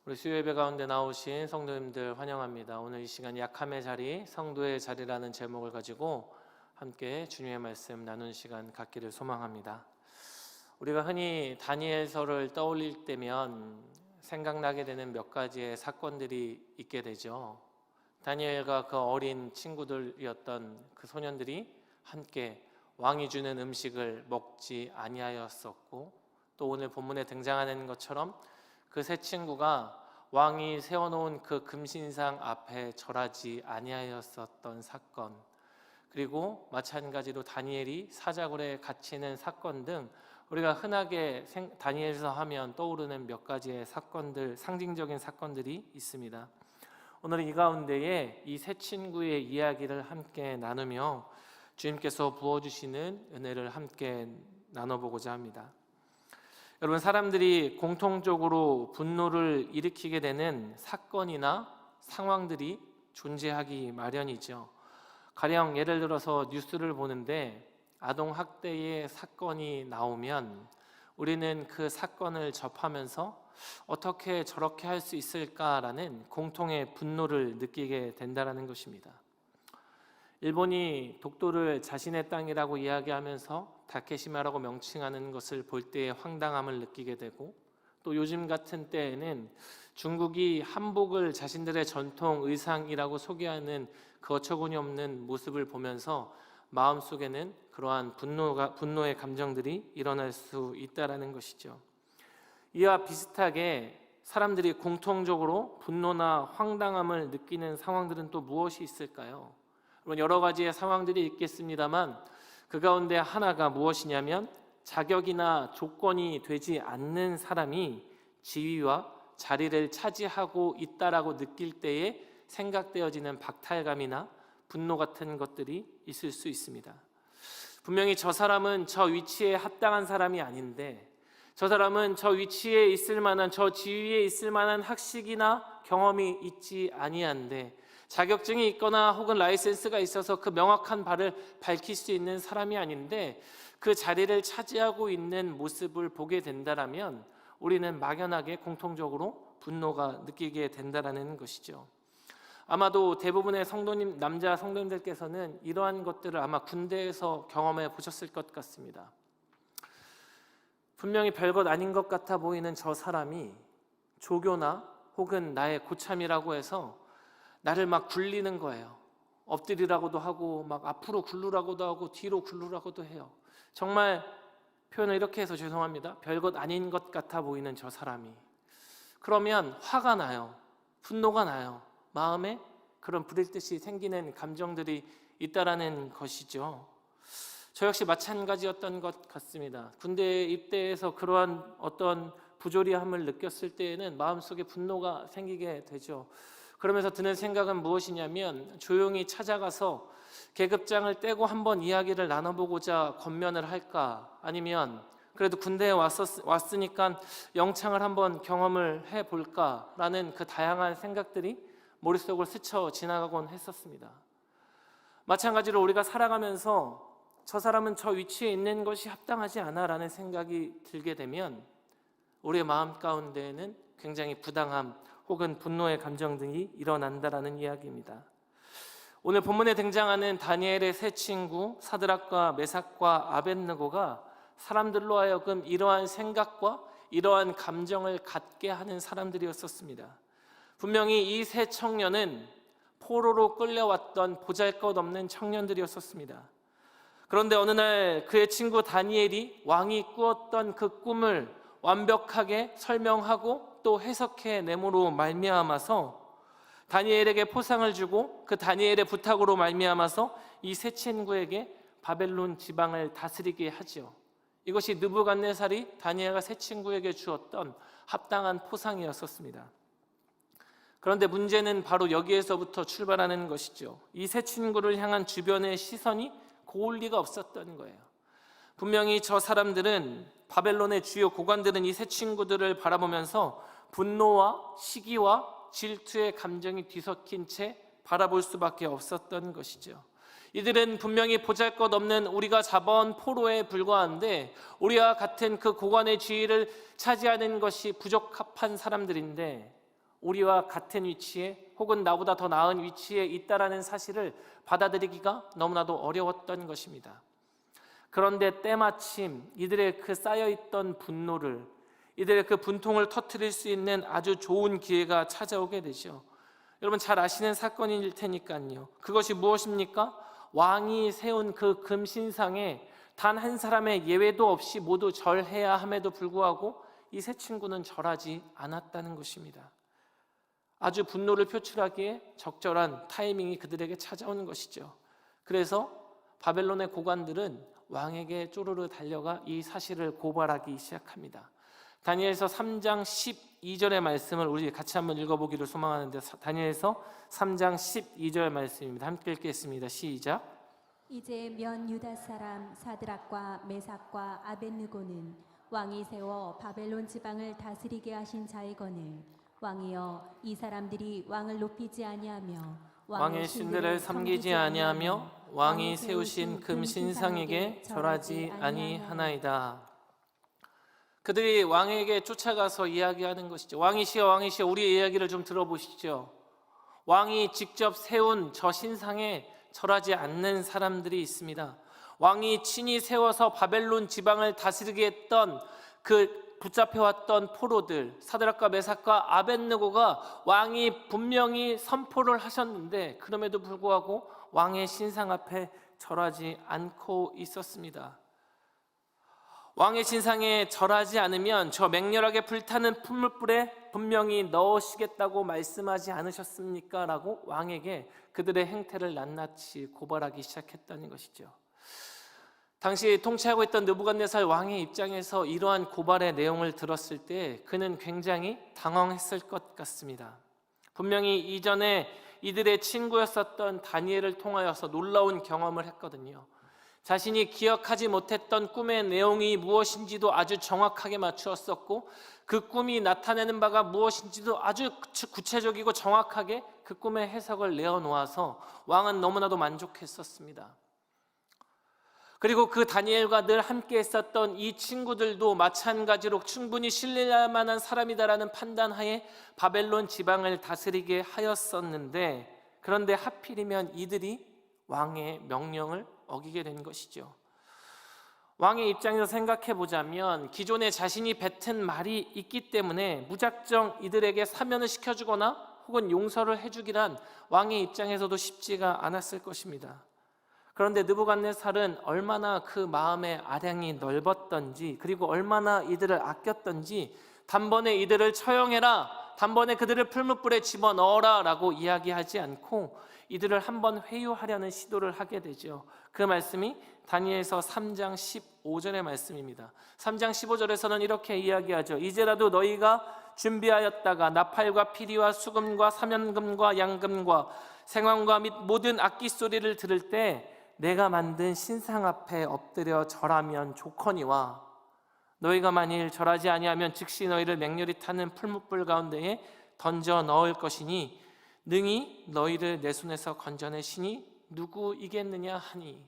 우리 수요 예배 가운데 나오신 성도님들 환영합니다. 오늘 이 시간 약함의 자리, 성도의 자리라는 제목을 가지고 함께 주님의 말씀 나누는 시간 갖기를 소망합니다. 우리가 흔히 다니엘서를 떠올릴 때면 생각나게 되는 몇 가지의 사건들이 있게 되죠. 다니엘과 그 어린 친구들이었던 그 소년들이 함께 왕이 주는 음식을 먹지 아니하였었고, 또 오늘 본문에 등장하는 것처럼 그 세 친구가 왕이 세워놓은 그 금신상 앞에 절하지 아니하였었던 사건, 그리고 마찬가지로 다니엘이 사자굴에 갇히는 사건 등 우리가 흔하게 다니엘서 하면 떠오르는 몇 가지의 사건들, 상징적인 사건들이 있습니다. 오늘은 이 가운데에 이 세 친구의 이야기를 함께 나누며 주님께서 부어주시는 은혜를 함께 나눠보고자 합니다. 여러분, 사람들이 공통적으로 분노를 일으키게 되는 사건이나 상황들이 존재하기 마련이죠. 가령 예를 들어서 뉴스를 보는데 아동학대의 사건이 나오면 우리는 그 사건을 접하면서 어떻게 저렇게 할 수 있을까라는 공통의 분노를 느끼게 된다는 것입니다. 일본이 독도를 자신의 땅이라고 이야기하면서 다케시마라고 명칭하는 것을 볼 때의 황당함을 느끼게 되고, 또 요즘 같은 때에는 중국이 한복을 자신들의 전통 의상이라고 소개하는 그 어처구니 없는 모습을 보면서 마음속에는 그러한 분노의 감정들이 일어날 수 있다는 것이죠. 이와 비슷하게 사람들이 공통적으로 분노나 황당함을 느끼는 상황들은 또 무엇이 있을까요? 물론 여러 가지의 상황들이 있겠습니다만 그 가운데 하나가 무엇이냐면 자격이나 조건이 되지 않는 사람이 지위와 자리를 차지하고 있다라고 느낄 때에 생각되어지는 박탈감이나 분노 같은 것들이 있을 수 있습니다. 분명히 저 사람은 저 위치에 합당한 사람이 아닌데, 저 사람은 저 위치에 있을 만한, 저 지위에 있을 만한 학식이나 경험이 있지 아니한데, 자격증이 있거나 혹은 라이센스가 있어서 그 명확한 바를 밝힐 수 있는 사람이 아닌데 그 자리를 차지하고 있는 모습을 보게 된다면 우리는 막연하게 공통적으로 분노가 느끼게 된다는 것이죠. 아마도 대부분의 남자 성도님들께서는 이러한 것들을 아마 군대에서 경험해 보셨을 것 같습니다. 분명히 별것 아닌 것 같아 보이는 저 사람이 조교나 혹은 나의 고참이라고 해서 나를 막 굴리는 거예요. 엎드리라고도 하고 막 앞으로 굴르라고도 하고 뒤로 굴르라고도 해요. 정말 표현을 이렇게 해서 죄송합니다. 별것 아닌 것 같아 보이는 저 사람이. 그러면 화가 나요. 분노가 나요. 마음에 그런 부릴듯이 생기는 감정들이 있다라는 것이죠. 저 역시 마찬가지였던 것 같습니다. 군대에 입대해서 그러한 어떤 부조리함을 느꼈을 때에는 마음속에 분노가 생기게 되죠. 그러면서 드는 생각은 무엇이냐면 조용히 찾아가서 계급장을 떼고 한번 이야기를 나눠보고자 권면을 할까, 아니면 그래도 군대에 왔으니까 영창을 한번 경험을 해볼까라는 그 다양한 생각들이 머릿속을 스쳐 지나가곤 했었습니다. 마찬가지로 우리가 살아가면서 저 사람은 저 위치에 있는 것이 합당하지 않아라는 생각이 들게 되면 우리의 마음 가운데에는 굉장히 부당함 혹은 분노의 감정 등이 일어난다라는 이야기입니다. 오늘 본문에 등장하는 다니엘의 세 친구 사드락과 메삭과 아벳느고가 사람들로 하여금 이러한 생각과 이러한 감정을 갖게 하는 사람들이었습니다. 분명히 이 세 청년은 포로로 끌려왔던 보잘것없는 청년들이었습니다. 그런데 어느 날 그의 친구 다니엘이 왕이 꾸었던 그 꿈을 완벽하게 설명하고 또 해석해 내므로 말미암아서 다니엘에게 포상을 주고 그 다니엘의 부탁으로 말미암아서 이 세 친구에게 바벨론 지방을 다스리게 하죠. 이것이 느부갓네살이 다니엘과 세 친구에게 주었던 합당한 포상이었습니다. 그런데 문제는 바로 여기에서부터 출발하는 것이죠. 이 세 친구를 향한 주변의 시선이 고울 리가 없었던 거예요. 분명히 저 사람들은, 바벨론의 주요 고관들은 이 세 친구들을 바라보면서 분노와 시기와 질투의 감정이 뒤섞인 채 바라볼 수밖에 없었던 것이죠. 이들은 분명히 보잘것없는 우리가 잡아온 포로에 불과한데 우리와 같은 그 고관의 지위를 차지하는 것이 부적합한 사람들인데 우리와 같은 위치에 혹은 나보다 더 나은 위치에 있다라는 사실을 받아들이기가 너무나도 어려웠던 것입니다. 그런데 때마침 이들의 그 쌓여있던 분노를, 이들의 그 분통을 터뜨릴 수 있는 아주 좋은 기회가 찾아오게 되죠. 여러분 잘 아시는 사건일 테니까요. 그것이 무엇입니까? 왕이 세운 그 금신상에 단 한 사람의 예외도 없이 모두 절해야 함에도 불구하고 이 세 친구는 절하지 않았다는 것입니다. 아주 분노를 표출하기에 적절한 타이밍이 그들에게 찾아오는 것이죠. 그래서 바벨론의 고관들은 왕에게 쪼르르 달려가 이 사실을 고발하기 시작합니다. 다니엘서 3장 12절의 말씀을 우리 같이 한번 읽어보기를 소망하는데, 다니엘서 3장 12절 말씀입니다. 함께 읽겠습니다. 시작. 이제 면 유다 사람 사드락과 메삭과 아벳느고는 왕이 세워 바벨론 지방을 다스리게 하신 자이거늘 왕이여 이 사람들이 왕을 높이지 아니하며 왕의 신들을 섬기지 아니하며 왕이 세우신 금신상에게 절하지 아니하나이다. 그들이 왕에게 쫓아가서 이야기하는 것이죠. 왕이시여 왕이시여 우리의 이야기를 좀 들어보시죠. 왕이 직접 세운 저 신상에 절하지 않는 사람들이 있습니다. 왕이 친히 세워서 바벨론 지방을 다스리게 했던 그 붙잡혀왔던 포로들, 사드락과 메삭과 아벳느고가 왕이 분명히 선포를 하셨는데 그럼에도 불구하고 왕의 신상 앞에 절하지 않고 있었습니다. 왕의 신상에 절하지 않으면 저 맹렬하게 불타는 풀무불에 분명히 넣으시겠다고 말씀하지 않으셨습니까? 라고 왕에게 그들의 행태를 낱낱이 고발하기 시작했다는 것이죠. 당시 통치하고 있던 느부갓네살 왕의 입장에서 이러한 고발의 내용을 들었을 때 그는 굉장히 당황했을 것 같습니다. 분명히 이전에 이들의 친구였었던 다니엘을 통하여서 놀라운 경험을 했거든요. 자신이 기억하지 못했던 꿈의 내용이 무엇인지도 아주 정확하게 맞추었었고 그 꿈이 나타내는 바가 무엇인지도 아주 구체적이고 정확하게 그 꿈의 해석을 내어놓아서 왕은 너무나도 만족했었습니다. 그리고 그 다니엘과 늘 함께 있었던 이 친구들도 마찬가지로 충분히 신뢰할 만한 사람이다라는 판단하에 바벨론 지방을 다스리게 하였었는데, 그런데 하필이면 이들이 왕의 명령을 어기게 된 것이죠. 왕의 입장에서 생각해 보자면 기존에 자신이 뱉은 말이 있기 때문에 무작정 이들에게 사면을 시켜주거나 혹은 용서를 해주기란 왕의 입장에서도 쉽지가 않았을 것입니다. 그런데 느부갓네살은 얼마나 그 마음의 아량이 넓었던지, 그리고 얼마나 이들을 아꼈던지 단번에 이들을 처형해라, 단번에 그들을 풀무불에 집어넣어라 라고 이야기하지 않고 이들을 한번 회유하려는 시도를 하게 되죠. 그 말씀이 다니엘서 3장 15절의 말씀입니다. 3장 15절에서는 이렇게 이야기하죠. 이제라도 너희가 준비하였다가 나팔과 피리와 수금과 사면금과 양금과 생황과 및 모든 악기 소리를 들을 때 내가 만든 신상 앞에 엎드려 절하면 좋거니와 너희가 만일 절하지 아니하면 즉시 너희를 맹렬히 타는 풀무불 가운데에 던져 넣을 것이니 능히 너희를 내 손에서 건져내시니 누구이겠느냐 하니.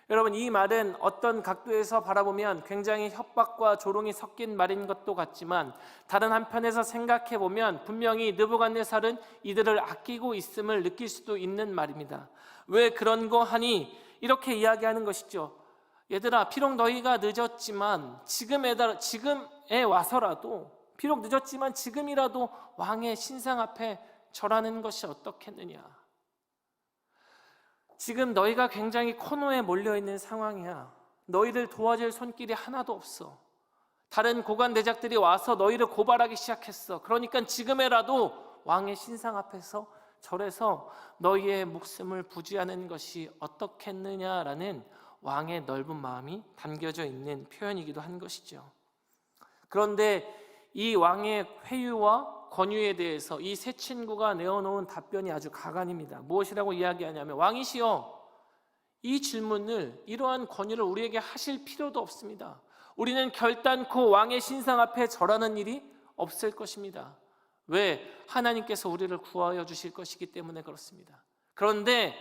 여러분, 이 말은 어떤 각도에서 바라보면 굉장히 협박과 조롱이 섞인 말인 것도 같지만 다른 한편에서 생각해 보면 분명히 느부갓네살은 이들을 아끼고 있음을 느낄 수도 있는 말입니다. 왜 그런 거 하니? 이렇게 이야기하는 것이죠. 얘들아, 비록 너희가 늦었지만 지금에 와서라도, 비록 늦었지만 지금이라도 왕의 신상 앞에 절하는 것이 어떻겠느냐. 지금 너희가 굉장히 코너에 몰려있는 상황이야. 너희를 도와줄 손길이 하나도 없어. 다른 고관 대작들이 와서 너희를 고발하기 시작했어. 그러니까 지금에라도 왕의 신상 앞에서 절해서 너희의 목숨을 부지하는 것이 어떻겠느냐라는 왕의 넓은 마음이 담겨져 있는 표현이기도 한 것이죠. 그런데 이 왕의 회유와 권유에 대해서 이 세 친구가 내어놓은 답변이 아주 가관입니다. 무엇이라고 이야기하냐면, 왕이시여, 이 질문을, 이러한 권유를 우리에게 하실 필요도 없습니다. 우리는 결단코 왕의 신상 앞에 절하는 일이 없을 것입니다. 왜? 하나님께서 우리를 구하여 주실 것이기 때문에 그렇습니다. 그런데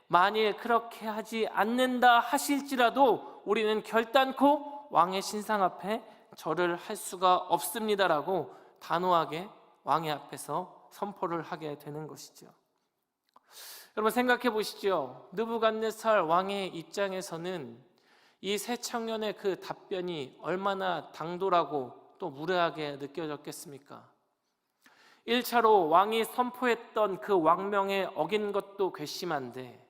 만일 그렇게 하지 않는다 하실지라도 우리는 결단코 왕의 신상 앞에 절을 할 수가 없습니다라고 단호하게 왕의 앞에서 선포를 하게 되는 것이죠. 여러분 생각해 보시죠. 느부갓네살 왕의 입장에서는 이 새 청년의 그 답변이 얼마나 당돌하고 또 무례하게 느껴졌겠습니까? 1차로 왕이 선포했던 그 왕명에 어긴 것도 괘씸한데,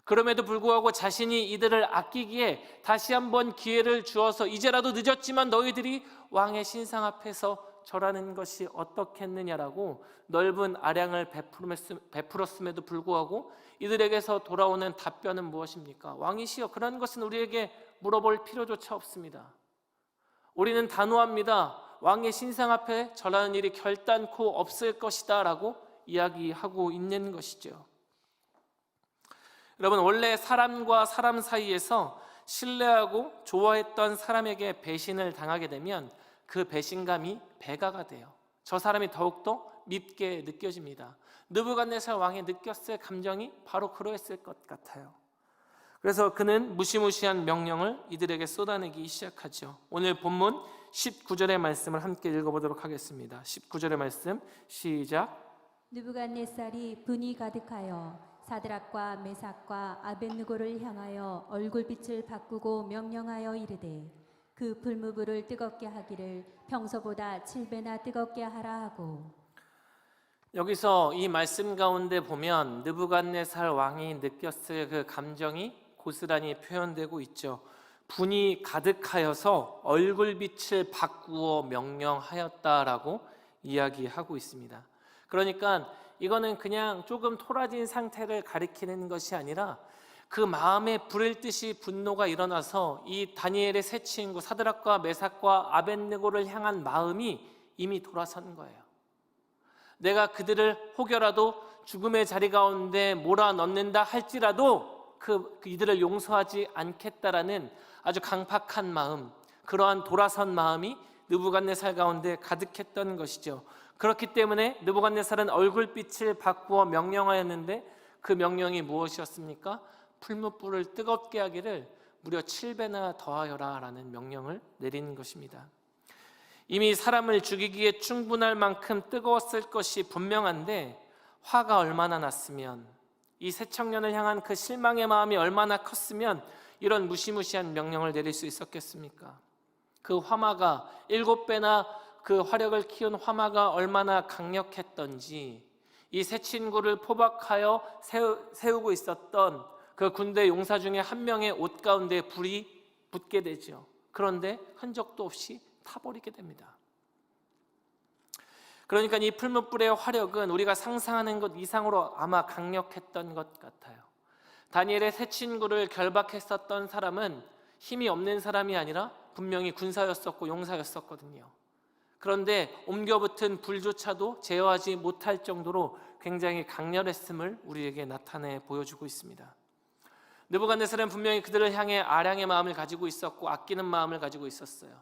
그럼에도 불구하고 자신이 이들을 아끼기에 다시 한번 기회를 주어서 이제라도 늦었지만 너희들이 왕의 신상 앞에서 절하는 것이 어떻겠느냐라고 넓은 아량을 베풀었음에도 불구하고 이들에게서 돌아오는 답변은 무엇입니까? 왕이시여, 그런 것은 우리에게 물어볼 필요조차 없습니다. 우리는 단호합니다. 왕의 신상 앞에 절하는 일이 결단코 없을 것이다 라고 이야기하고 있는 것이죠. 여러분, 원래 사람과 사람 사이에서 신뢰하고 좋아했던 사람에게 배신을 당하게 되면 그 배신감이 배가가 돼요. 저 사람이 더욱더 밉게 느껴집니다. 느부갓네살 왕이 느꼈을 감정이 바로 그러했을 것 같아요. 그래서 그는 무시무시한 명령을 이들에게 쏟아내기 시작하죠. 오늘 본문 19절의 말씀을 함께 읽어보도록 하겠습니다. 19절의 말씀 시작. 느부갓네살이 분이 가득하여 사드락과 메삭과 아벳느고를 향하여 얼굴빛을 바꾸고 명령하여 이르되 그 불무불을 뜨겁게 하기를 평소보다 7배나 뜨겁게 하라 하고. 여기서 이 말씀 가운데 보면 느부갓네살 왕이 느꼈을 그 감정이 고스란히 표현되고 있죠. 분이 가득하여서 얼굴빛을 바꾸어 명령하였다라고 이야기하고 있습니다. 그러니까 이거는 그냥 조금 토라진 상태를 가리키는 것이 아니라 그 마음에 불을 듯이 분노가 일어나서 이 다니엘의 세 친구 사드락과 메삭과 아벳느고를 향한 마음이 이미 돌아선 거예요. 내가 그들을 혹여라도 죽음의 자리 가운데 몰아넣는다 할지라도 이들을 용서하지 않겠다라는 아주 강팍한 마음, 그러한 돌아선 마음이 느부갓네살 가운데 가득했던 것이죠. 그렇기 때문에 느부갓네살은 얼굴빛을 바꾸어 명령하였는데 그 명령이 무엇이었습니까? 풀무불을 뜨겁게 하기를 무려 7배나 더하여라 라는 명령을 내린 것입니다. 이미 사람을 죽이기에 충분할 만큼 뜨거웠을 것이 분명한데 화가 얼마나 났으면, 이 새 청년을 향한 그 실망의 마음이 얼마나 컸으면 이런 무시무시한 명령을 내릴 수 있었겠습니까? 그 화마가 7배나 그 화력을 키운 화마가 얼마나 강력했던지 이 세 친구를 포박하여 세우고 있었던 그 군대 용사 중에 한 명의 옷 가운데 불이 붙게 되죠. 그런데 흔적도 없이 타버리게 됩니다. 그러니까 이 풀무불의 화력은 우리가 상상하는 것 이상으로 아마 강력했던 것 같아요. 다니엘의 세 친구를 결박했었던 사람은 힘이 없는 사람이 아니라 분명히 군사였었고 용사였었거든요. 그런데 옮겨붙은 불조차도 제어하지 못할 정도로 굉장히 강렬했음을 우리에게 나타내 보여주고 있습니다. 느부갓네살은 분명히 그들을 향해 아량의 마음을 가지고 있었고 아끼는 마음을 가지고 있었어요.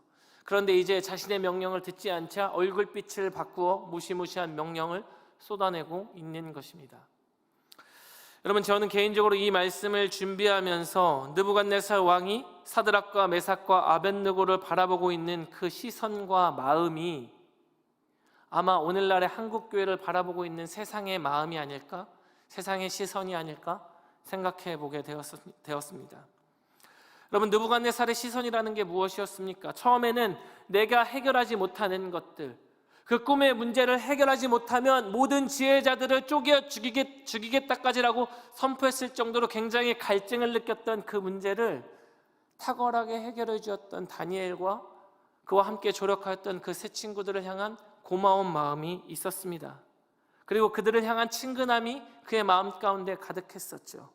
그런데 이제 자신의 명령을 듣지 않자 얼굴빛을 바꾸어 무시무시한 명령을 쏟아내고 있는 것입니다. 여러분, 저는 개인적으로 이 말씀을 준비하면서 느부갓네살 왕이 사드락과 메삭과 아벳느고를 바라보고 있는 그 시선과 마음이 아마 오늘날의 한국교회를 바라보고 있는 세상의 마음이 아닐까? 세상의 시선이 아닐까? 생각해 보게 되었습니다. 여러분, 느부갓네살의 시선이라는 게 무엇이었습니까? 처음에는 내가 해결하지 못하는 것들, 그 꿈의 문제를 해결하지 못하면 모든 지혜자들을 쪼개 죽이겠다까지라고 선포했을 정도로 굉장히 갈증을 느꼈던 그 문제를 탁월하게 해결해 주었던 다니엘과 그와 함께 조력하였던 그 세 친구들을 향한 고마운 마음이 있었습니다. 그리고 그들을 향한 친근함이 그의 마음 가운데 가득했었죠.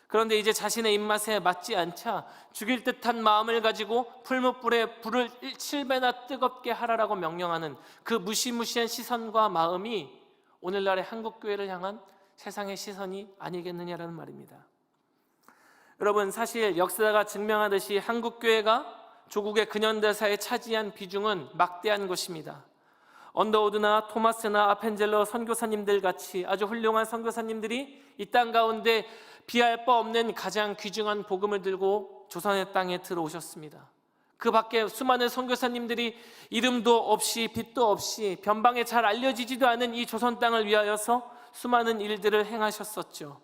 그런데 이제 자신의 입맛에 맞지 않자 죽일 듯한 마음을 가지고 풀무불에 불을 7배나 뜨겁게 하라라고 명령하는 그 무시무시한 시선과 마음이 오늘날의 한국교회를 향한 세상의 시선이 아니겠느냐라는 말입니다. 여러분, 사실 역사가 증명하듯이 한국교회가 조국의 근현대사에 차지한 비중은 막대한 것입니다. 언더우드나 토마스나 아펜젤러 선교사님들 같이 아주 훌륭한 선교사님들이 이 땅 가운데 비할 바 없는 가장 귀중한 복음을 들고 조선의 땅에 들어오셨습니다. 그 밖에 수많은 선교사님들이 이름도 없이 빛도 없이 변방에 잘 알려지지도 않은 이 조선 땅을 위하여서 수많은 일들을 행하셨었죠.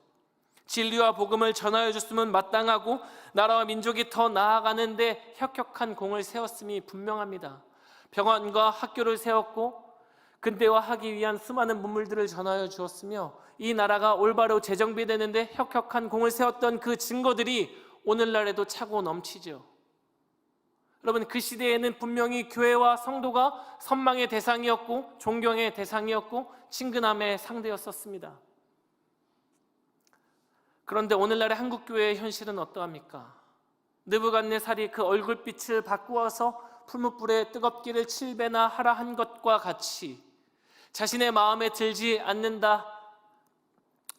진리와 복음을 전하여 줬으면 마땅하고 나라와 민족이 더 나아가는데 혁혁한 공을 세웠음이 분명합니다. 병원과 학교를 세웠고 근대화하기 위한 수많은 문물들을 전하여 주었으며 이 나라가 올바로 재정비되는데 혁혁한 공을 세웠던 그 증거들이 오늘날에도 차고 넘치죠. 여러분, 그 시대에는 분명히 교회와 성도가 선망의 대상이었고 존경의 대상이었고 친근함의 상대였었습니다. 그런데 오늘날의 한국교회의 현실은 어떠합니까? 느부갓네살이 그 얼굴빛을 바꾸어서 풀무불에 뜨겁기를 7배나 하라 한 것과 같이 자신의 마음에 들지 않는다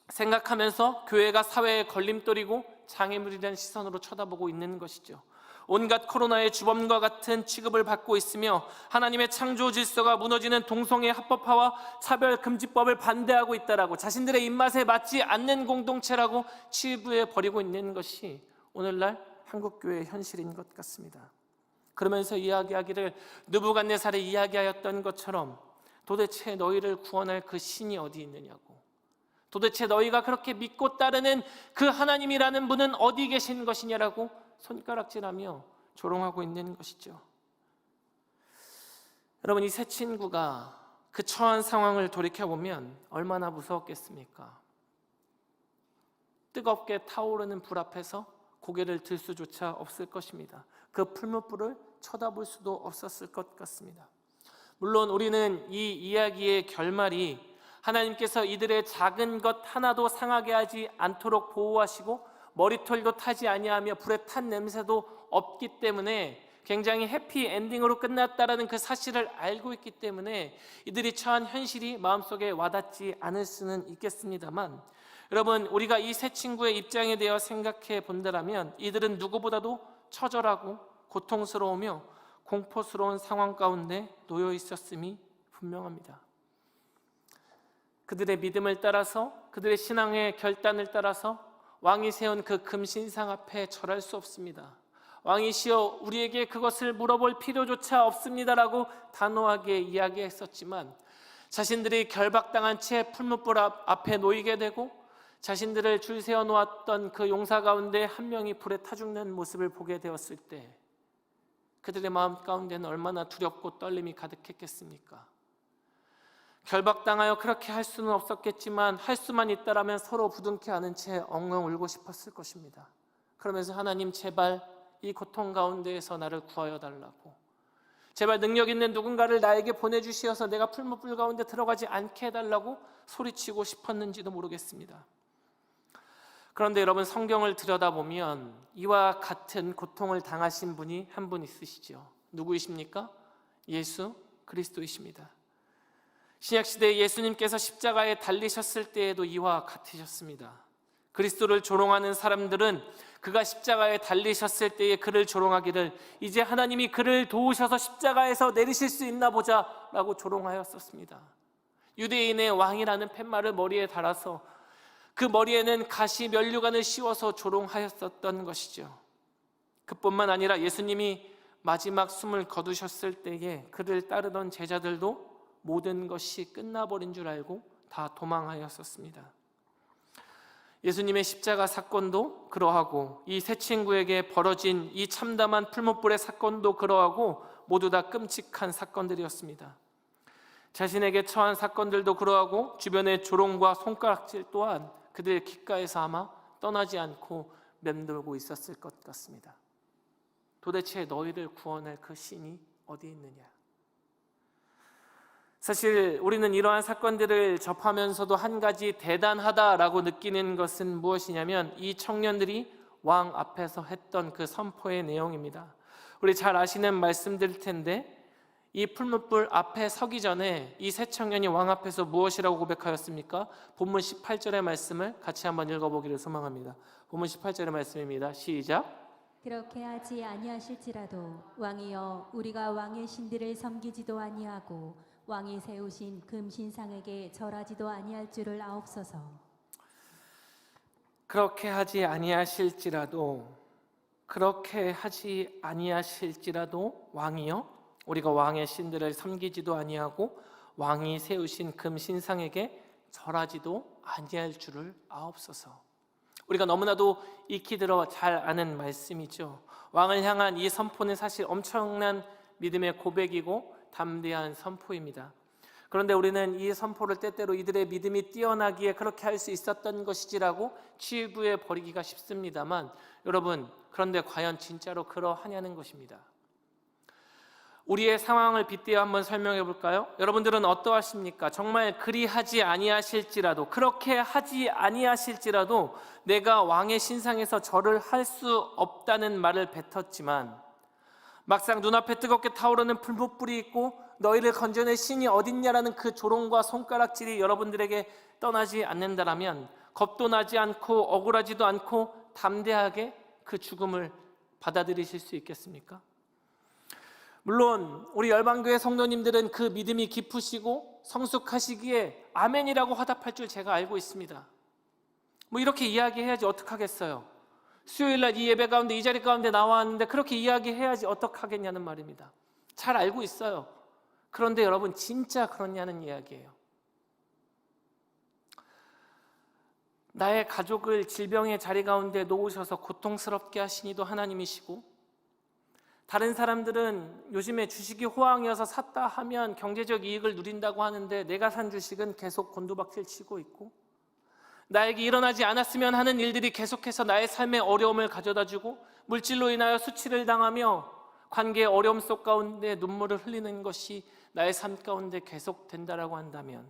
생각하면서 교회가 사회의 걸림돌이고 장애물이라는 시선으로 쳐다보고 있는 것이죠. 온갖 코로나의 주범과 같은 취급을 받고 있으며 하나님의 창조 질서가 무너지는 동성애 합법화와 차별금지법을 반대하고 있다라고 자신들의 입맛에 맞지 않는 공동체라고 치부해 버리고 있는 것이 오늘날 한국교회의 현실인 것 같습니다. 그러면서 이야기하기를 느부갓네살이 이야기하였던 것처럼 도대체 너희를 구원할 그 신이 어디 있느냐고, 도대체 너희가 그렇게 믿고 따르는 그 하나님이라는 분은 어디 계신 것이냐라고 손가락질하며 조롱하고 있는 것이죠. 여러분, 이 세 친구가 그 처한 상황을 돌이켜보면 얼마나 무서웠겠습니까? 뜨겁게 타오르는 불 앞에서 고개를 들 수조차 없을 것입니다. 그 풀무불을 쳐다볼 수도 없었을 것 같습니다. 물론 우리는 이 이야기의 결말이 하나님께서 이들의 작은 것 하나도 상하게 하지 않도록 보호하시고 머리털도 타지 아니하며 불에 탄 냄새도 없기 때문에 굉장히 해피 엔딩으로 끝났다라는 그 사실을 알고 있기 때문에 이들이 처한 현실이 마음속에 와닿지 않을 수는 있겠습니다만, 여러분, 우리가 이 세 친구의 입장에 대해 생각해 본다면 이들은 누구보다도 처절하고 고통스러우며 공포스러운 상황 가운데 놓여 있었음이 분명합니다. 그들의 믿음을 따라서, 그들의 신앙의 결단을 따라서 왕이 세운 그 금신상 앞에 절할 수 없습니다. 왕이시여, 우리에게 그것을 물어볼 필요조차 없습니다라고 단호하게 이야기했었지만 자신들이 결박당한 채 풀무불 앞에 놓이게 되고 자신들을 줄 세워 놓았던 그 용사 가운데 한 명이 불에 타 죽는 모습을 보게 되었을 때 그들의 마음 가운데는 얼마나 두렵고 떨림이 가득했겠습니까? 결박당하여 그렇게 할 수는 없었겠지만 할 수만 있다라면 서로 부둥켜 안은 채 엉엉 울고 싶었을 것입니다. 그러면서 하나님, 제발 이 고통 가운데에서 나를 구하여 달라고, 제발 능력 있는 누군가를 나에게 보내주시어서 내가 풀무불 가운데 들어가지 않게 해달라고 소리치고 싶었는지도 모르겠습니다. 그런데 여러분, 성경을 들여다보면 이와 같은 고통을 당하신 분이 한 분 있으시죠. 누구이십니까? 예수 그리스도이십니다. 신약시대에 예수님께서 십자가에 달리셨을 때에도 이와 같으셨습니다. 그리스도를 조롱하는 사람들은 그가 십자가에 달리셨을 때에 그를 조롱하기를 이제 하나님이 그를 도우셔서 십자가에서 내리실 수 있나 보자 라고 조롱하였었습니다. 유대인의 왕이라는 팻말을 머리에 달아서 그 머리에는 가시 면류관을 씌워서 조롱하였었던 것이죠. 그뿐만 아니라 예수님이 마지막 숨을 거두셨을 때에 그를 따르던 제자들도 모든 것이 끝나버린 줄 알고 다 도망하였었습니다. 예수님의 십자가 사건도 그러하고 이 세 친구에게 벌어진 이 참담한 풀무불의 사건도 그러하고 모두 다 끔찍한 사건들이었습니다. 자신에게 처한 사건들도 그러하고 주변의 조롱과 손가락질 또한 그들의 귓가에서 아마 떠나지 않고 맴돌고 있었을 것 같습니다. 도대체 너희를 구원할 그 신이 어디 있느냐? 사실 우리는 이러한 사건들을 접하면서도 한 가지 대단하다라고 느끼는 것은 무엇이냐면 이 청년들이 왕 앞에서 했던 그 선포의 내용입니다. 우리 잘 아시는 말씀들일 텐데 이 풀무불 앞에 서기 전에 이 세 청년이 왕 앞에서 무엇이라고 고백하였습니까? 본문 18절의 말씀을 같이 한번 읽어보기를 소망합니다. 본문 18절의 말씀입니다. 시작. 그렇게 하지 아니하실지라도 왕이여, 우리가 왕의 신들을 섬기지도 아니하고 왕이 세우신 금신상에게 절하지도 아니할 줄을 아옵소서. 그렇게 하지 아니하실지라도 그렇게 하지 아니하실지라도 왕이여 우리가 왕의 신들을 섬기지도 아니하고 왕이 세우신 금 신상에게 절하지도 아니할 줄을 아옵소서. 우리가 너무나도 익히 들어 잘 아는 말씀이죠. 왕을 향한 이 선포는 사실 엄청난 믿음의 고백이고 담대한 선포입니다. 그런데 우리는 이 선포를 때때로 이들의 믿음이 뛰어나기에 그렇게 할 수 있었던 것이지라고 치부해 버리기가 쉽습니다만, 여러분, 그런데 과연 진짜로 그러하냐는 것입니다. 우리의 상황을 빗대어 한번 설명해 볼까요? 여러분들은 어떠하십니까? 정말 그리하지 아니하실지라도, 그렇게 하지 아니하실지라도 내가 왕의 신상에서 절을 할 수 없다는 말을 뱉었지만, 막상 눈앞에 뜨겁게 타오르는 불못불이 있고 너희를 건져낼 신이 어딨냐라는 그 조롱과 손가락질이 여러분들에게 떠나지 않는다라면 겁도 나지 않고 억울하지도 않고 담대하게 그 죽음을 받아들이실 수 있겠습니까? 물론 우리 열방교회 성도님들은 그 믿음이 깊으시고 성숙하시기에 아멘이라고 화답할 줄 제가 알고 있습니다. 뭐 이렇게 이야기해야지 어떡하겠어요. 수요일날 이 예배 가운데 이 자리 가운데 나왔는데 그렇게 이야기해야지 어떡하겠냐는 말입니다. 잘 알고 있어요. 그런데 여러분 진짜 그렇냐는 이야기예요. 나의 가족을 질병의 자리 가운데 놓으셔서 고통스럽게 하신 이도 하나님이시고, 다른 사람들은 요즘에 주식이 호황이어서 샀다 하면 경제적 이익을 누린다고 하는데 내가 산 주식은 계속 곤두박질 치고 있고, 나에게 일어나지 않았으면 하는 일들이 계속해서 나의 삶에 어려움을 가져다주고, 물질로 인하여 수치를 당하며 관계의 어려움 속 가운데 눈물을 흘리는 것이 나의 삶 가운데 계속된다라고 한다면,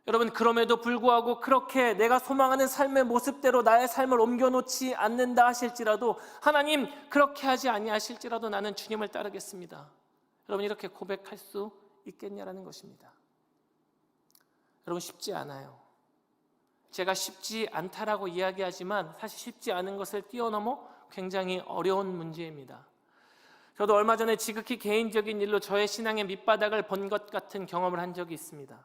여러분, 그럼에도 불구하고 그렇게 내가 소망하는 삶의 모습대로 나의 삶을 옮겨놓지 않는다 하실지라도, 하나님 그렇게 하지 아니하실지라도 나는 주님을 따르겠습니다, 여러분, 이렇게 고백할 수 있겠냐라는 것입니다. 여러분, 쉽지 않아요. 제가 쉽지 않다라고 이야기하지만 사실 쉽지 않은 것을 뛰어넘어 굉장히 어려운 문제입니다. 저도 얼마 전에 지극히 개인적인 일로 저의 신앙의 밑바닥을 본 것 같은 경험을 한 적이 있습니다.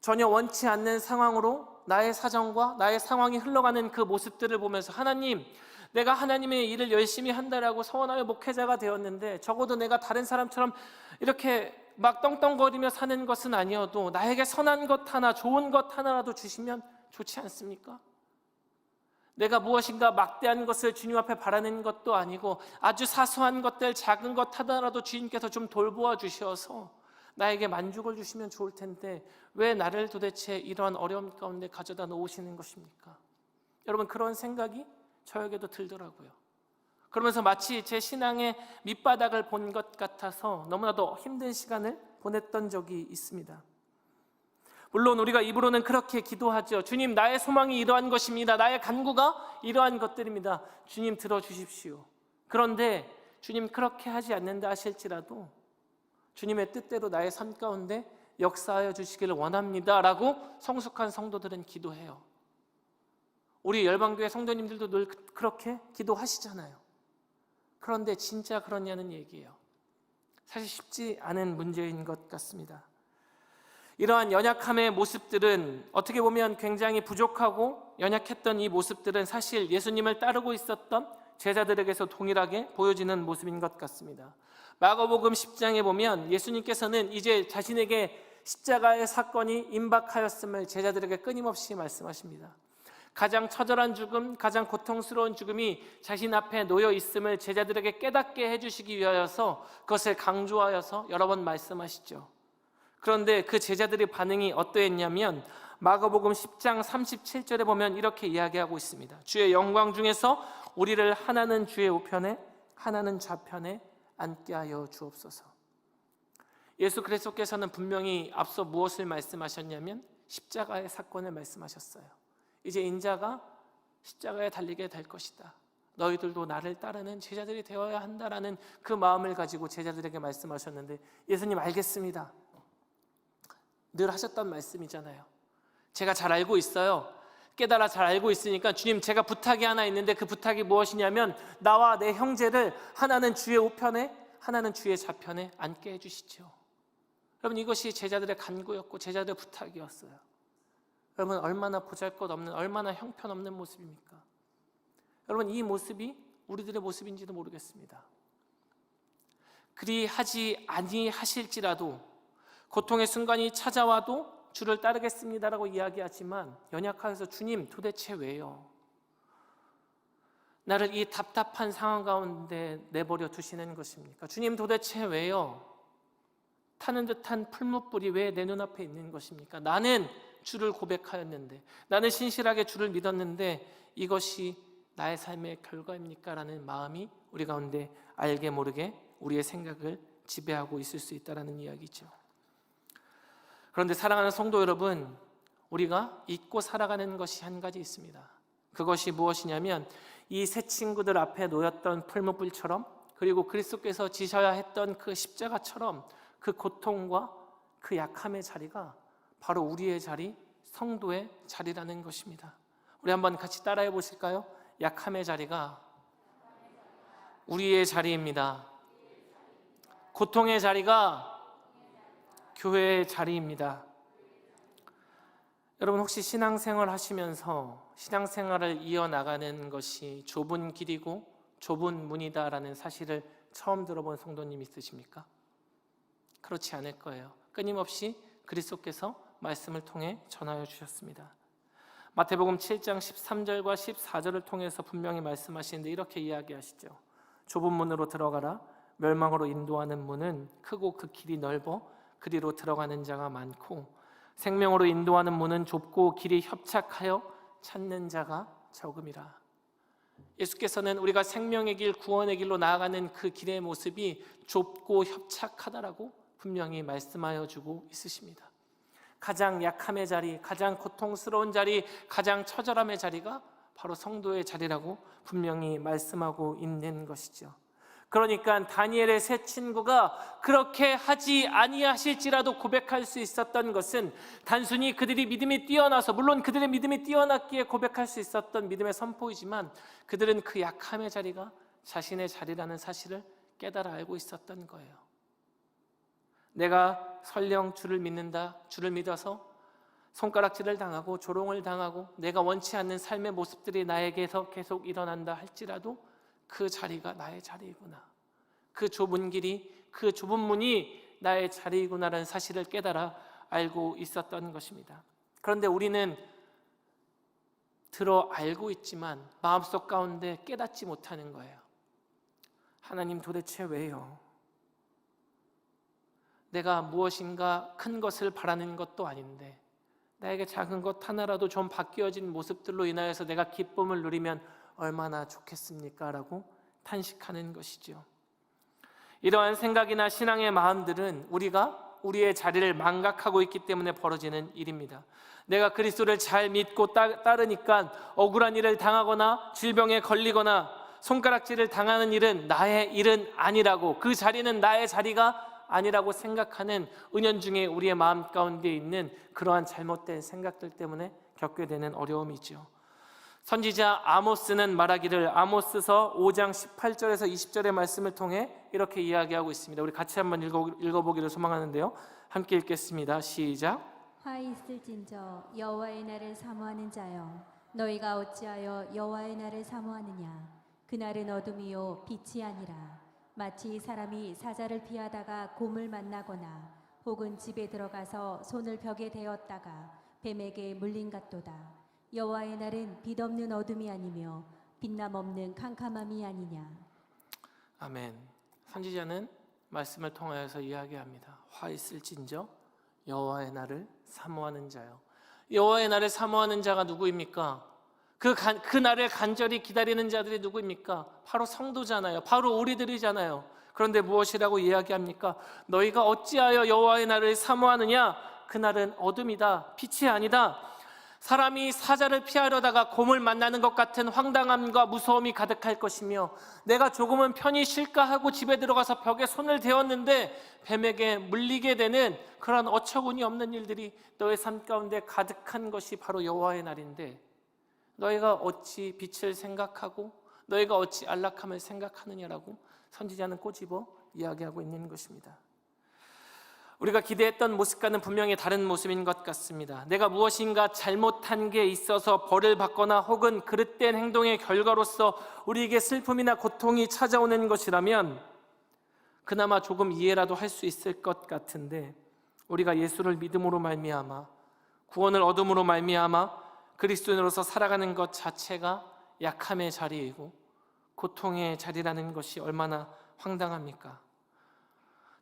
전혀 원치 않는 상황으로 나의 사정과 나의 상황이 흘러가는 그 모습들을 보면서, 하나님, 내가 하나님의 일을 열심히 한다라고 서원하여 목회자가 되었는데 적어도 내가 다른 사람처럼 이렇게 막 떵떵거리며 사는 것은 아니어도 나에게 선한 것 하나, 좋은 것 하나라도 주시면 좋지 않습니까? 내가 무엇인가 막대한 것을 주님 앞에 바라는 것도 아니고 아주 사소한 것들, 작은 것 하나라도 주님께서 좀 돌보아 주셔서 나에게 만족을 주시면 좋을 텐데 왜 나를 도대체 이런 어려움 가운데 가져다 놓으시는 것입니까? 여러분, 그런 생각이 저에게도 들더라고요. 그러면서 마치 제 신앙의 밑바닥을 본 것 같아서 너무나도 힘든 시간을 보냈던 적이 있습니다. 물론 우리가 입으로는 그렇게 기도하죠. 주님, 나의 소망이 이러한 것입니다. 나의 간구가 이러한 것들입니다. 주님, 들어주십시오. 그런데 주님 그렇게 하지 않는다 하실지라도 주님의 뜻대로 나의 삶 가운데 역사하여 주시기를 원합니다 라고 성숙한 성도들은 기도해요. 우리 열방교회 성도님들도 늘 그렇게 기도하시잖아요. 그런데 진짜 그러냐는 얘기예요. 사실 쉽지 않은 문제인 것 같습니다. 이러한 연약함의 모습들은 어떻게 보면 굉장히 부족하고 연약했던 이 모습들은 사실 예수님을 따르고 있었던 제자들에게서 동일하게 보여지는 모습인 것 같습니다. 마가복음 10장에 보면 예수님께서는 이제 자신에게 십자가의 사건이 임박하였음을 제자들에게 끊임없이 말씀하십니다. 가장 처절한 죽음, 가장 고통스러운 죽음이 자신 앞에 놓여 있음을 제자들에게 깨닫게 해주시기 위하여서 그것을 강조하여서 여러 번 말씀하시죠. 그런데 그 제자들의 반응이 어떠했냐면 마가복음 10장 37절에 보면 이렇게 이야기하고 있습니다. 주의 영광 중에서 우리를 하나는 주의 우편에 하나는 좌편에 앉게 하여 주옵소서. 예수 그리스도께서는 분명히 앞서 무엇을 말씀하셨냐면 십자가의 사건을 말씀하셨어요. 이제 인자가 십자가에 달리게 될 것이다. 너희들도 나를 따르는 제자들이 되어야 한다라는 그 마음을 가지고 제자들에게 말씀하셨는데, 예수님 알겠습니다. 늘 하셨던 말씀이잖아요. 제가 잘 알고 있어요. 깨달아 잘 알고 있으니까 주님, 제가 부탁이 하나 있는데 그 부탁이 무엇이냐면 나와 내 형제를 하나는 주의 우편에 하나는 주의 좌편에 앉게 해주시죠. 여러분, 이것이 제자들의 간구였고 제자들의 부탁이었어요. 여러분, 얼마나 보잘것없는, 얼마나 형편없는 모습입니까? 여러분, 이 모습이 우리들의 모습인지도 모르겠습니다. 그리하지 아니하실지라도 고통의 순간이 찾아와도 주를 따르겠습니다라고 이야기하지만 연약하여서 주님 도대체 왜요? 나를 이 답답한 상황 가운데 내버려 두시는 것입니까? 주님 도대체 왜요? 타는 듯한 풀무불이 왜 내 눈앞에 있는 것입니까? 나는 주를 고백하였는데, 나는 신실하게 주를 믿었는데 이것이 나의 삶의 결과입니까? 라는 마음이 우리 가운데 알게 모르게 우리의 생각을 지배하고 있을 수 있다는 이야기죠. 그런데 사랑하는 성도 여러분, 우리가 잊고 살아가는 것이 한 가지 있습니다. 그것이 무엇이냐면 이 세 친구들 앞에 놓였던 풀무불처럼, 그리고 그리스도께서 지셔야 했던 그 십자가처럼 그 고통과 그 약함의 자리가 바로 우리의 자리, 성도의 자리라는 것입니다. 우리 한번 같이 따라해 보실까요? 약함의 자리가 우리의 자리입니다. 고통의 자리가 교회의 자리입니다. 여러분, 혹시 신앙생활 하시면서 신앙생활을 이어나가는 것이 좁은 길이고 좁은 문이다라는 사실을 처음 들어본 성도님 있으십니까? 그렇지 않을 거예요. 끊임없이 그리스도께서 말씀을 통해 전하여 주셨습니다. 마태복음 7장 13절과 14절을 통해서 분명히 말씀하시는데 이렇게 이야기하시죠. 좁은 문으로 들어가라. 멸망으로 인도하는 문은 크고 그 길이 넓어 그리로 들어가는 자가 많고, 생명으로 인도하는 문은 좁고 길이 협착하여 찾는 자가 적음이라. 예수께서는 우리가 생명의 길, 구원의 길로 나아가는 그 길의 모습이 좁고 협착하다라고 분명히 말씀하여 주고 있으십니다. 가장 약함의 자리, 가장 고통스러운 자리, 가장 처절함의 자리가 바로 성도의 자리라고 분명히 말씀하고 있는 것이죠. 그러니까 다니엘의 세 친구가 그렇게 하지 아니하실지라도 고백할 수 있었던 것은 단순히 그들이 믿음이 뛰어나서, 물론 그들의 믿음이 뛰어났기에 고백할 수 있었던 믿음의 선포이지만 그들은 그 약함의 자리가 자신의 자리라는 사실을 깨달아 알고 있었던 거예요. 내가 설령 주를 믿는다, 주를 믿어서 손가락질을 당하고 조롱을 당하고 내가 원치 않는 삶의 모습들이 나에게서 계속 일어난다 할지라도 그 자리가 나의 자리이구나, 그 좁은 길이, 그 좁은 문이 나의 자리이구나라는 사실을 깨달아 알고 있었던 것입니다. 그런데 우리는 들어 알고 있지만 마음속 가운데 깨닫지 못하는 거예요. 하나님 도대체 왜요? 내가 무엇인가 큰 것을 바라는 것도 아닌데 나에게 작은 것 하나라도 좀 바뀌어진 모습들로 인하여서 내가 기쁨을 누리면 얼마나 좋겠습니까? 라고 탄식하는 것이죠. 이러한 생각이나 신앙의 마음들은 우리가 우리의 자리를 망각하고 있기 때문에 벌어지는 일입니다. 내가 그리스도를 잘 믿고 따르니까 억울한 일을 당하거나 질병에 걸리거나 손가락질을 당하는 일은 나의 일은 아니라고, 그 자리는 나의 자리가 아니라고 생각하는 은연중에 우리의 마음 가운데 있는 그러한 잘못된 생각들 때문에 겪게 되는 어려움이죠. 선지자 아모스는 말하기를, 아모스서 5장 18절에서 20절의 말씀을 통해 이렇게 이야기하고 있습니다. 우리 같이 한번 읽어보기를 소망하는데요. 함께 읽겠습니다. 시작. 화 있을진저 여호와의 날을 사모하는 자여, 너희가 어찌하여 여호와의 날을 사모하느냐? 그날은 어둠이요 빛이 아니라 마치 사람이 사자를 피하다가 곰을 만나거나 혹은 집에 들어가서 손을 벽에 대었다가 뱀에게 물린 같도다. 여호와의 날은 빛 없는 어둠이 아니며 빛남 없는 캄캄함이 아니냐. 아멘. 선지자는 말씀을 통하여서 이야기합니다. 화 있을진저 여호와의 날을 사모하는 자요. 여호와의 날을 사모하는 자가 누구입니까? 그 날을 간절히 기다리는 자들이 누구입니까? 바로 성도잖아요. 바로 우리들이잖아요. 그런데 무엇이라고 이야기합니까? 너희가 어찌하여 여호와의 날을 사모하느냐? 그날은 어둠이다, 빛이 아니다. 사람이 사자를 피하려다가 곰을 만나는 것 같은 황당함과 무서움이 가득할 것이며, 내가 조금은 편히 쉴까 하고 집에 들어가서 벽에 손을 대었는데 뱀에게 물리게 되는 그런 어처구니 없는 일들이 너의 삶 가운데 가득한 것이 바로 여호와의 날인데, 너희가 어찌 빛을 생각하고 너희가 어찌 안락함을 생각하느냐라고 선지자는 꼬집어 이야기하고 있는 것입니다. 우리가 기대했던 모습과는 분명히 다른 모습인 것 같습니다. 내가 무엇인가 잘못한 게 있어서 벌을 받거나 혹은 그릇된 행동의 결과로서 우리에게 슬픔이나 고통이 찾아오는 것이라면 그나마 조금 이해라도 할 수 있을 것 같은데, 우리가 예수를 믿음으로 말미암아 구원을 얻음으로 말미암아 그리스도인으로서 살아가는 것 자체가 약함의 자리이고 고통의 자리라는 것이 얼마나 황당합니까?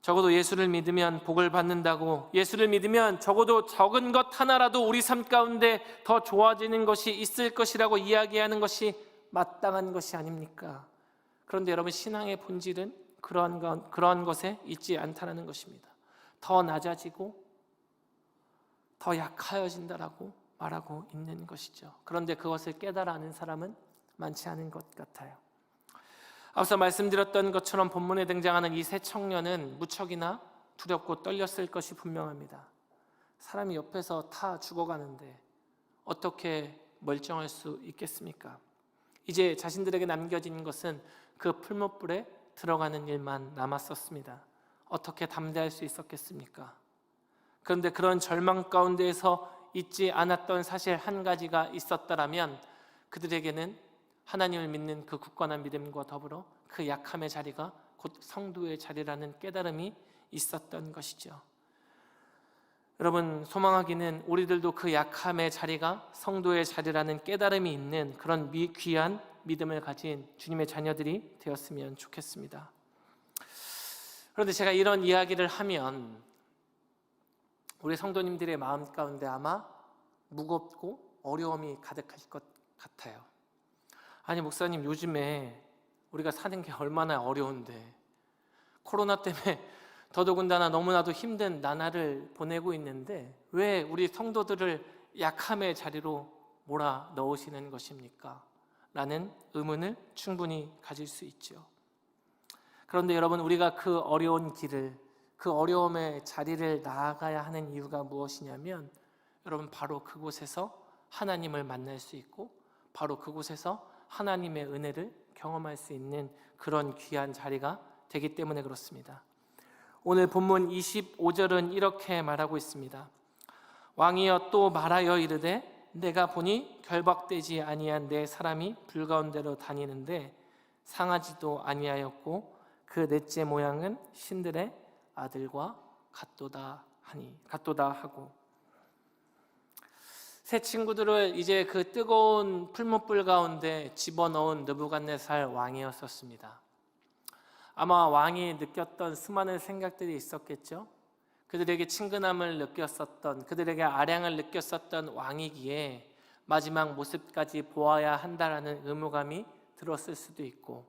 적어도 예수를 믿으면 복을 받는다고, 예수를 믿으면 적어도 적은 것 하나라도 우리 삶 가운데 더 좋아지는 것이 있을 것이라고 이야기하는 것이 마땅한 것이 아닙니까? 그런데 여러분, 신앙의 본질은 그러한 것에 있지 않다는 것입니다. 더 낮아지고 더 약하여진다라고 말하고 있는 것이죠. 그런데 그것을 깨달아 아는 사람은 많지 않은 것 같아요. 앞서 말씀드렸던 것처럼 본문에 등장하는 이 세 청년은 무척이나 두렵고 떨렸을 것이 분명합니다. 사람이 옆에서 다 죽어가는데 어떻게 멀쩡할 수 있겠습니까? 이제 자신들에게 남겨진 것은 그 풀무불에 들어가는 일만 남았었습니다. 어떻게 담대할 수 있었겠습니까? 그런데 그런 절망 가운데에서 잊지 않았던 사실 한 가지가 있었다라면 그들에게는 하나님을 믿는 그 굳건한 믿음과 더불어 그 약함의 자리가 곧 성도의 자리라는 깨달음이 있었던 것이죠. 여러분, 소망하기는 우리들도 그 약함의 자리가 성도의 자리라는 깨달음이 있는 그런 귀한 믿음을 가진 주님의 자녀들이 되었으면 좋겠습니다. 그런데 제가 이런 이야기를 하면 우리 성도님들의 마음 가운데 아마 무겁고 어려움이 가득할 것 같아요. 아니 목사님, 요즘에 우리가 사는 게 얼마나 어려운데 코로나 때문에 더더군다나 너무나도 힘든 나날을 보내고 있는데 왜 우리 성도들을 약함의 자리로 몰아 넣으시는 것입니까? 라는 의문을 충분히 가질 수 있죠. 그런데 여러분, 우리가 그 어려운 길을, 그 어려움의 자리를 나아가야 하는 이유가 무엇이냐면 여러분, 바로 그곳에서 하나님을 만날 수 있고 바로 그곳에서 하나님의 은혜를 경험할 수 있는 그런 귀한 자리가 되기 때문에 그렇습니다. 오늘 본문 25절은 이렇게 말하고 있습니다. 왕이여 또 말하여 이르되 내가 보니 결박되지 아니한 내 사람이 불가운데로 다니는데 상하지도 아니하였고 그 넷째 모양은 신들의 아들과 같도다 하고, 세 친구들을 이제 그 뜨거운 풀무불 가운데 집어넣은 느부갓네살 왕이었었습니다. 아마 왕이 느꼈던 수많은 생각들이 있었겠죠. 그들에게 친근함을 느꼈었던, 그들에게 아량을 느꼈었던 왕이기에 마지막 모습까지 보아야 한다라는 의무감이 들었을 수도 있고,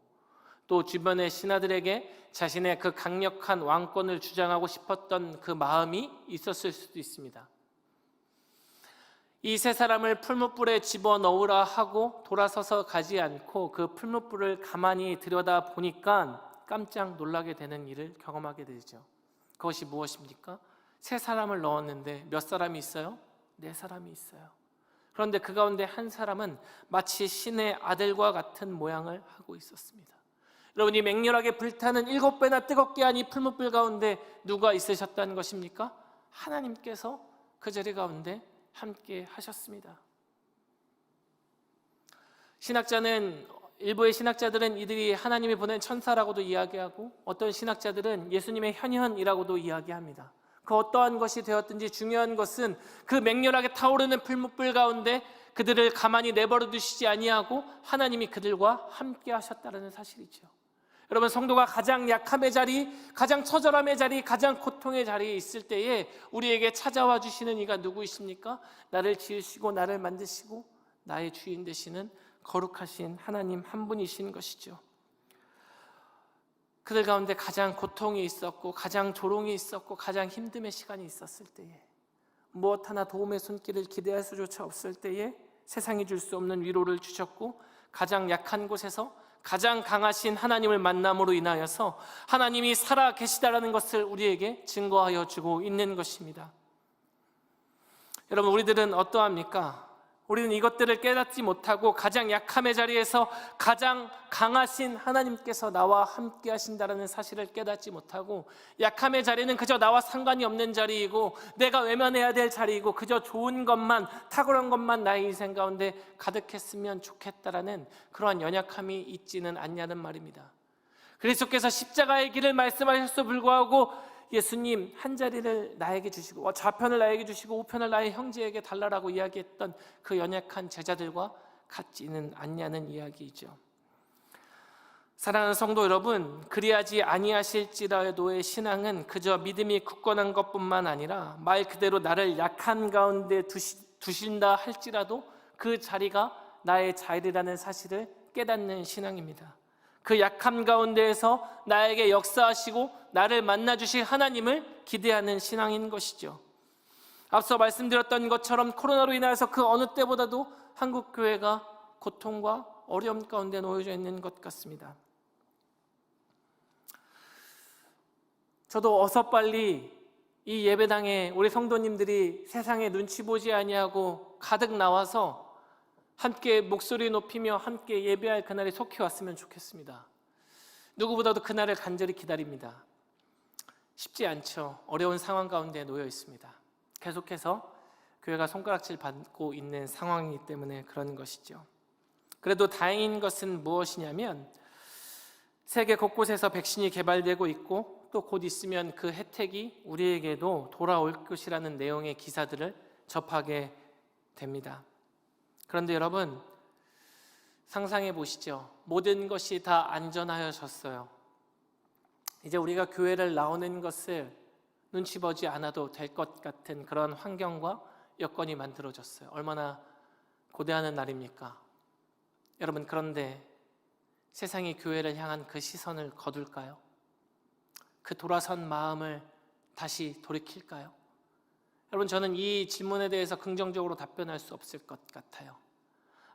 또 주변의 신하들에게 자신의 그 강력한 왕권을 주장하고 싶었던 그 마음이 있었을 수도 있습니다. 이 세 사람을 풀무불에 집어넣으라 하고 돌아서서 가지 않고 그 풀무불을 가만히 들여다 보니까 깜짝 놀라게 되는 일을 경험하게 되죠. 그것이 무엇입니까? 세 사람을 넣었는데 몇 사람이 있어요? 네 사람이 있어요. 그런데 그 가운데 한 사람은 마치 신의 아들과 같은 모양을 하고 있었습니다. 여러분, 이 맹렬하게 불타는 7배나 뜨겁게 한 이 풀무불 가운데 누가 있으셨다는 것입니까? 하나님께서 그 자리 가운데 함께 하셨습니다. 일부의 신학자들은 이들이 하나님이 보낸 천사라고도 이야기하고 어떤 신학자들은 예수님의 현현이라고도 이야기합니다. 그 어떠한 것이 되었든지 중요한 것은 그 맹렬하게 타오르는 풀무불 가운데 그들을 가만히 내버려 두시지 아니하고 하나님이 그들과 함께 하셨다는 사실이죠. 여러분, 성도가 가장 약함의 자리, 가장 처절함의 자리, 가장 고통의 자리에 있을 때에 우리에게 찾아와 주시는 이가 누구이십니까? 나를 지으시고 나를 만드시고 나의 주인 되시는 거룩하신 하나님 한 분이신 것이죠. 그들 가운데 가장 고통이 있었고 가장 조롱이 있었고 가장 힘듦의 시간이 있었을 때에, 무엇 하나 도움의 손길을 기대할 수조차 없을 때에 세상이 줄 수 없는 위로를 주셨고, 가장 약한 곳에서 가장 강하신 하나님을 만남으로 인하여서 하나님이 살아 계시다라는 것을 우리에게 증거하여 주고 있는 것입니다. 여러분, 우리들은 어떠합니까? 우리는 이것들을 깨닫지 못하고 가장 약함의 자리에서 가장 강하신 하나님께서 나와 함께 하신다는 사실을 깨닫지 못하고, 약함의 자리는 그저 나와 상관이 없는 자리이고 내가 외면해야 될 자리이고 그저 좋은 것만, 탁월한 것만 나의 인생 가운데 가득했으면 좋겠다라는 그러한 연약함이 있지는 않냐는 말입니다. 그리스도께서 십자가의 길을 말씀하셨음에도 불구하고 예수님 한 자리를 나에게 주시고 좌편을 나에게 주시고 우편을 나의 형제에게 달라라고 이야기했던 그 연약한 제자들과 같지는 않냐는 이야기이죠. 사랑하는 성도 여러분, 그리하지 아니하실지라도의 신앙은 그저 믿음이 굳건한 것뿐만 아니라 말 그대로 나를 약한 가운데 두신다 할지라도 그 자리가 나의 자리라는 사실을 깨닫는 신앙입니다. 그 약함 가운데에서 나에게 역사하시고 나를 만나주실 하나님을 기대하는 신앙인 것이죠. 앞서 말씀드렸던 것처럼 코로나로 인하여서 그 어느 때보다도 한국 교회가 고통과 어려움 가운데 놓여져 있는 것 같습니다. 저도 어서 빨리 이 예배당에 우리 성도님들이 세상에 눈치 보지 아니하고 가득 나와서 함께 목소리 높이며 함께 예배할 그날이 속히 왔으면 좋겠습니다. 누구보다도 그날을 간절히 기다립니다. 쉽지 않죠. 어려운 상황 가운데 놓여 있습니다. 계속해서 교회가 손가락질 받고 있는 상황이기 때문에 그런 것이죠. 그래도 다행인 것은 무엇이냐면 세계 곳곳에서 백신이 개발되고 있고 또 곧 있으면 그 혜택이 우리에게도 돌아올 것이라는 내용의 기사들을 접하게 됩니다. 그런데 여러분, 상상해 보시죠. 모든 것이 다 안전하여졌어요. 이제 우리가 교회를 나오는 것을 눈치 보지 않아도 될 것 같은 그런 환경과 여건이 만들어졌어요. 얼마나 고대하는 날입니까? 여러분, 그런데 세상이 교회를 향한 그 시선을 거둘까요? 그 돌아선 마음을 다시 돌이킬까요? 여러분, 저는 이 질문에 대해서 긍정적으로 답변할 수 없을 것 같아요.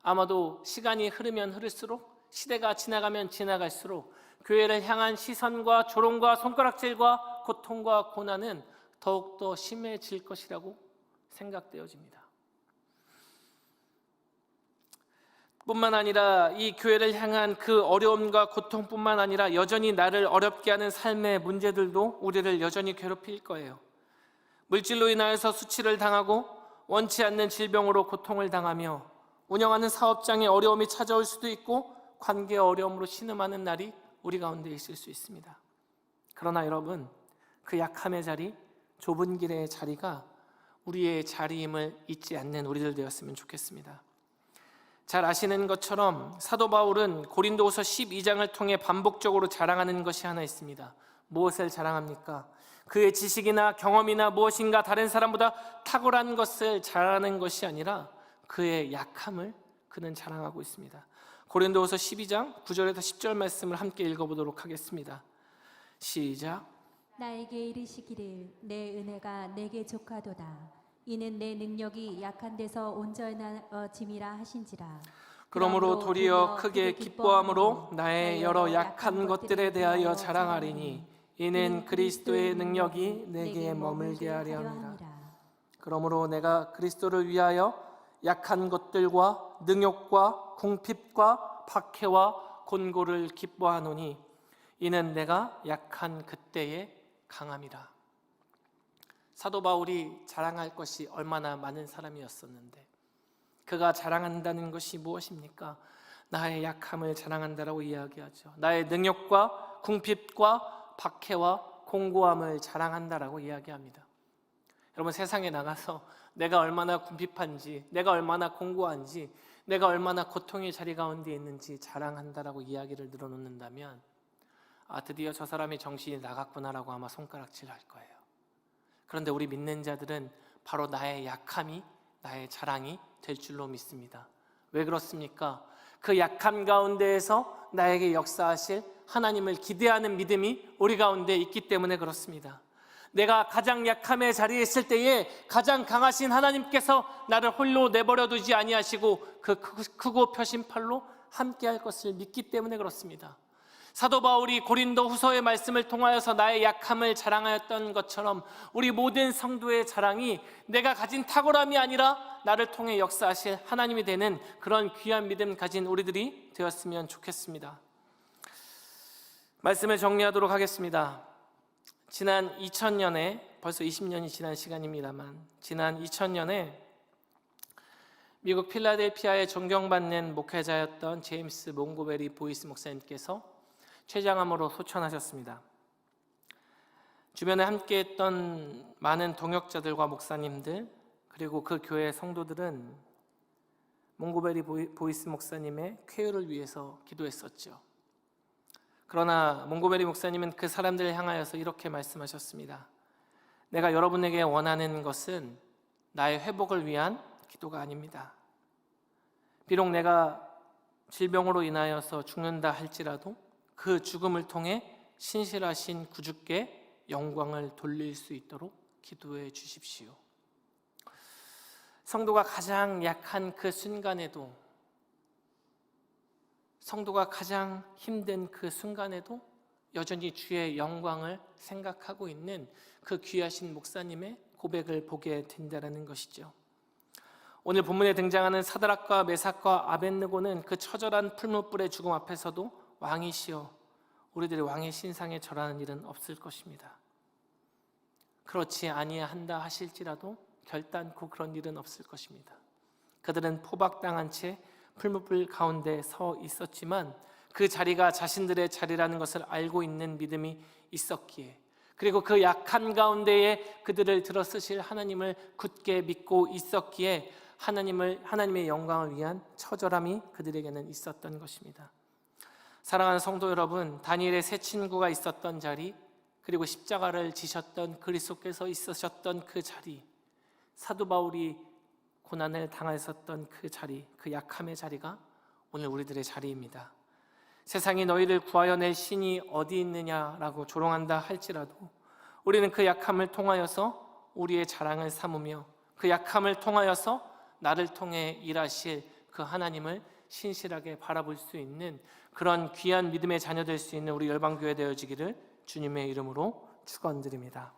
아마도 시간이 흐르면 흐를수록, 시대가 지나가면 지나갈수록 교회를 향한 시선과 조롱과 손가락질과 고통과 고난은 더욱더 심해질 것이라고 생각되어집니다. 뿐만 아니라 이 교회를 향한 그 어려움과 고통뿐만 아니라 여전히 나를 어렵게 하는 삶의 문제들도 우리를 여전히 괴롭힐 거예요. 물질로 인하여서 수치를 당하고 원치 않는 질병으로 고통을 당하며 운영하는 사업장에 어려움이 찾아올 수도 있고 관계 어려움으로 신음하는 날이 우리 가운데 있을 수 있습니다. 그러나 여러분, 그 약함의 자리, 좁은 길의 자리가 우리의 자리임을 잊지 않는 우리들 되었으면 좋겠습니다. 잘 아시는 것처럼 사도 바울은 고린도후서 12장을 통해 반복적으로 자랑하는 것이 하나 있습니다. 무엇을 자랑합니까? 그의 지식이나 경험이나 무엇인가 다른 사람보다 탁월한 것을 자랑하는 것이 아니라 그의 약함을 그는 자랑하고 있습니다. 고린도후서 12장 9절에서 10절 말씀을 함께 읽어보도록 하겠습니다. 시작. 나에게 이르시기를 내 은혜가 내게 족하도다. 이는 내 능력이 약한 데서 온전하짐이라 하신지라. 그러므로 도리어 크게 기뻐함으로 나의 여러 약한 것들에 대하여 자랑하리니 이는 그리스도의 능력이 내게 머물게 하려 함이라. 그러므로 내가 그리스도를 위하여 약한 것들과 능욕과 궁핍과 박해와 곤고를 기뻐하노니 이는 내가 약한 그때에 강함이라. 사도 바울이 자랑할 것이 얼마나 많은 사람이었었는데 그가 자랑한다는 것이 무엇입니까? 나의 약함을 자랑한다라고 이야기하죠. 나의 능욕과 궁핍과 박해와 공고함을 자랑한다라고 이야기합니다. 여러분, 세상에 나가서 내가 얼마나 궁핍한지, 내가 얼마나 공고한지, 내가 얼마나 고통의 자리 가운데 있는지 자랑한다라고 이야기를 늘어놓는다면 드디어 저 사람이 정신이 나갔구나라고 아마 손가락질 할 거예요. 그런데 우리 믿는 자들은 바로 나의 약함이 나의 자랑이 될 줄로 믿습니다. 왜 그렇습니까? 그 약함 가운데에서 나에게 역사하실 하나님을 기대하는 믿음이 우리 가운데 있기 때문에 그렇습니다. 내가 가장 약함의 자리에 있을 때에 가장 강하신 하나님께서 나를 홀로 내버려 두지 아니하시고 그 크고 펴신 팔로 함께할 것을 믿기 때문에 그렇습니다. 사도 바울이 고린도 후서의 말씀을 통하여서 나의 약함을 자랑하였던 것처럼 우리 모든 성도의 자랑이 내가 가진 탁월함이 아니라 나를 통해 역사하실 하나님이 되는 그런 귀한 믿음 가진 우리들이 되었으면 좋겠습니다. 말씀을 정리하도록 하겠습니다. 지난 2000년에 벌써 20년이 지난 시간입니다만 지난 2000년에 미국 필라델피아에 존경받는 목회자였던 제임스 몽고베리 보이스 목사님께서 췌장암으로 소천하셨습니다. 주변에 함께했던 많은 동역자들과 목사님들 그리고 그 교회 성도들은 몽고베리 보이스 목사님의 쾌유를 위해서 기도했었죠. 그러나 몽고베리 목사님은 그 사람들을 향하여서 이렇게 말씀하셨습니다. 내가 여러분에게 원하는 것은 나의 회복을 위한 기도가 아닙니다. 비록 내가 질병으로 인하여서 죽는다 할지라도 그 죽음을 통해 신실하신 구주께 영광을 돌릴 수 있도록 기도해 주십시오. 성도가 가장 약한 그 순간에도, 성도가 가장 힘든 그 순간에도 여전히 주의 영광을 생각하고 있는 그 귀하신 목사님의 고백을 보게 된다는 것이죠. 오늘 본문에 등장하는 사드락과 메삭과 아벳느고는 그 처절한 풀무불의 죽음 앞에서도 왕이시여 우리들의 왕의 신상에 절하는 일은 없을 것입니다. 그렇지 아니한다 하실지라도 결단코 그런 일은 없을 것입니다. 그들은 포박당한 채 풀무불 가운데 서 있었지만 그 자리가 자신들의 자리라는 것을 알고 있는 믿음이 있었기에, 그리고 그 약한 가운데에 그들을 들어쓰실 하나님을 굳게 믿고 있었기에 하나님의 영광을 위한 처절함이 그들에게는 있었던 것입니다. 사랑하는 성도 여러분, 다니엘의 세 친구가 있었던 자리, 그리고 십자가를 지셨던 그리스도께서 있으셨던 그 자리, 사도 바울이 고난을 당하셨던 그 자리, 그 약함의 자리가 오늘 우리들의 자리입니다. 세상이 너희를 구하여 낼 신이 어디 있느냐라고 조롱한다 할지라도 우리는 그 약함을 통하여서 우리의 자랑을 삼으며 그 약함을 통하여서 나를 통해 일하실 그 하나님을 신실하게 바라볼 수 있는 그런 귀한 믿음의 자녀 될 수 있는 우리 열방교회 되어지기를 주님의 이름으로 축원드립니다.